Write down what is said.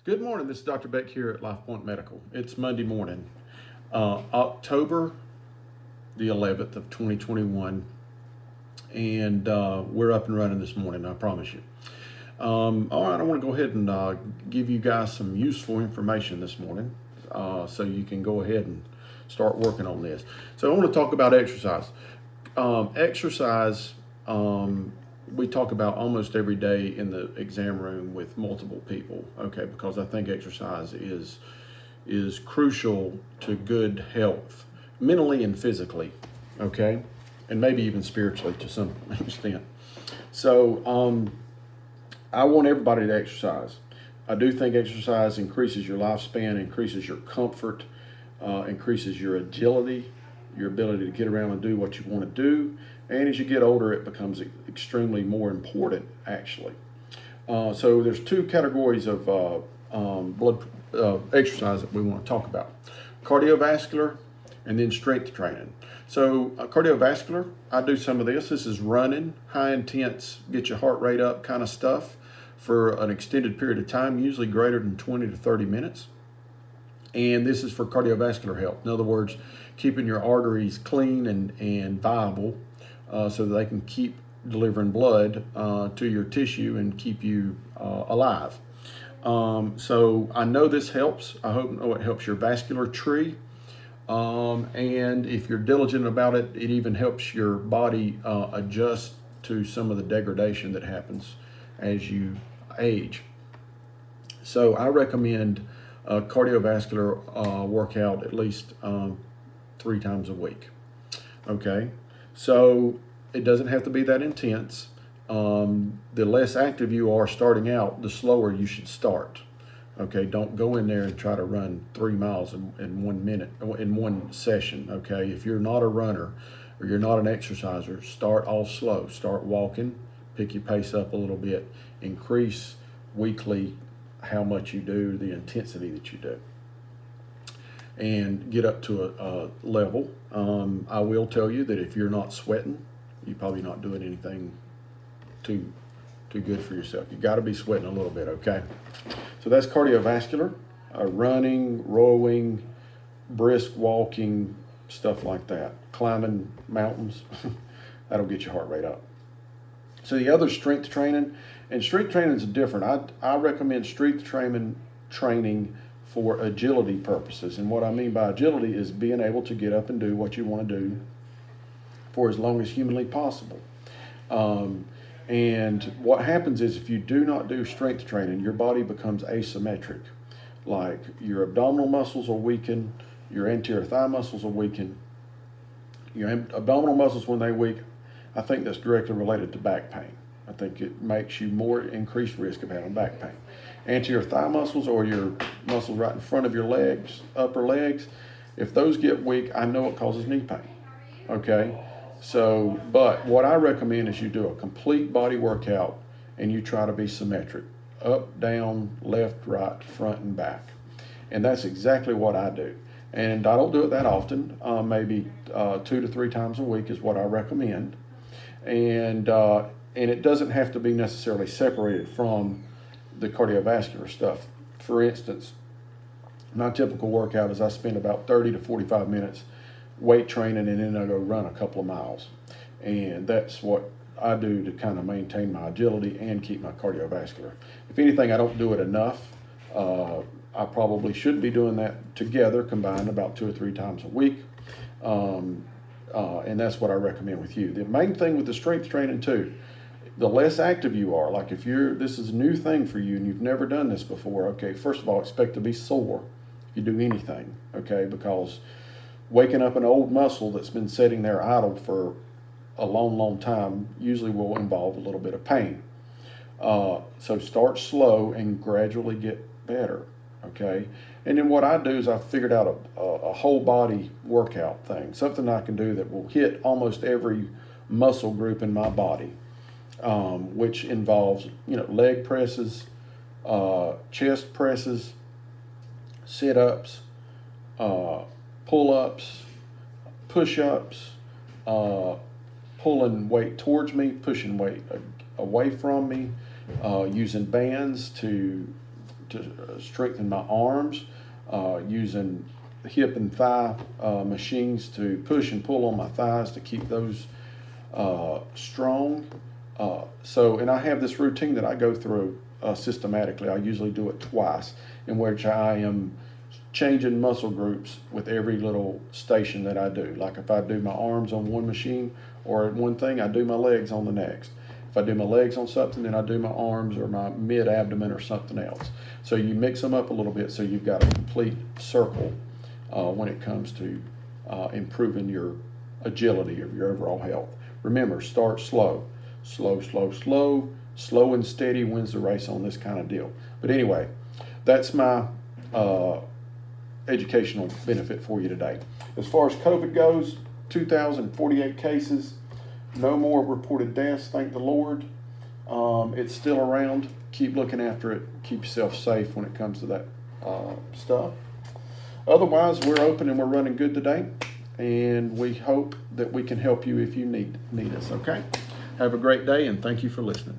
Good morning. This is Dr. Beck here at LifePoint Medical. It's Monday morning, October the 11th of 2021, and we're up and running this morning, I promise you. All right, I want to go ahead and give you guys some useful information this morning so you can go ahead and start working on this. So I want to talk about exercise. Exercise, we talk about almost every day in the exam room with multiple people, okay, because I think exercise is crucial to good health, mentally and physically, okay, and maybe even spiritually to some extent. So I want everybody to exercise. I do think exercise increases your lifespan, increases your comfort, increases your agility, your ability to get around and do what you want to do. And as you get older, it becomes extremely more important, actually. So there's two categories of blood exercise that we want to talk about: cardiovascular and then strength training. So cardiovascular, I do some of this. This is running, high intense, get your heart rate up kind of stuff for an extended period of time, usually greater than 20 to 30 minutes. And this is for cardiovascular health. In other words, keeping your arteries clean and viable so that they can keep delivering blood to your tissue and keep you alive. So I know this helps. I hope it helps your vascular tree. And if you're diligent about it, it even helps your body adjust to some of the degradation that happens as you age. So I recommend a cardiovascular workout at least 3 times a week. Okay, so it doesn't have to be that intense. The less active you are starting out, the slower you should start. Okay, don't go in there and try to run 3 miles in 1 minute, in one session. Okay, if you're not a runner or you're not an exerciser, start off slow. Start walking, pick your pace up a little bit, increase weekly how much you do, the intensity that you do, and get up to a level. I will tell you that if you're not sweating, you're probably not doing anything too good for yourself. You got to be sweating a little bit, okay? So that's cardiovascular, running, rowing, brisk walking, stuff like that. Climbing mountains, that'll get your heart rate up. So the other strength training, and strength training is different. I recommend strength training for agility purposes. And what I mean by agility is being able to get up and do what you want to do for as long as humanly possible. And what happens is if you do not do strength training, your body becomes asymmetric. Like your abdominal muscles will weaken, your anterior thigh muscles will weaken. Your abdominal muscles, when they weaken, I think that's directly related to back pain. I think it makes you more increased risk of having back pain. Anterior thigh muscles, or your muscles right in front of your legs, upper legs, if those get weak, I know it causes knee pain. Okay? So, but what I recommend is you do a complete body workout and you try to be symmetric. Up, down, left, right, front, and back. And that's exactly what I do. And I don't do it that often. Maybe 2 to 3 times a week is what I recommend. And it doesn't have to be necessarily separated from the cardiovascular stuff. For instance, my typical workout is I spend about 30 to 45 minutes weight training, and then I go run a couple of miles. And that's what I do to kind of maintain my agility and keep my cardiovascular. If anything, I don't do it enough. I probably should be doing that together, combined, about 2 or 3 times a week. And that's what I recommend with you. The main thing with the strength training too, the less active you are, like if this is a new thing for you and you've never done this before, okay, first of all, expect to be sore if you do anything, okay, because waking up an old muscle that's been sitting there idle for a long time usually will involve a little bit of pain. So start slow and gradually get better, okay? And then what I do is I figured out a whole body workout thing, something I can do that will hit almost every muscle group in my body, which involves, leg presses, chest presses, sit-ups, pull-ups, push-ups, pulling weight towards me, pushing weight away from me, using bands to to strengthen my arms, using hip and thigh machines to push and pull on my thighs to keep those strong. And I have this routine that I go through systematically. I usually do it twice, in which I am changing muscle groups with every little station that I do. Like if I do my arms on one machine or one thing, I do my legs on the next. If I do my legs on something, then I do my arms or my mid-abdomen or something else. So you mix them up a little bit so you've got a complete circle when it comes to improving your agility of your overall health. Remember, start slow. Slow, slow, slow. Slow and steady wins the race on this kind of deal. But anyway, that's my educational benefit for you today. As far as COVID goes, 2,048 cases, no more reported deaths, thank the Lord. It's still around. Keep looking after it. Keep yourself safe when it comes to that stuff. Otherwise, we're open and we're running good today, and we hope that we can help you if you need us, okay? Have a great day, and thank you for listening.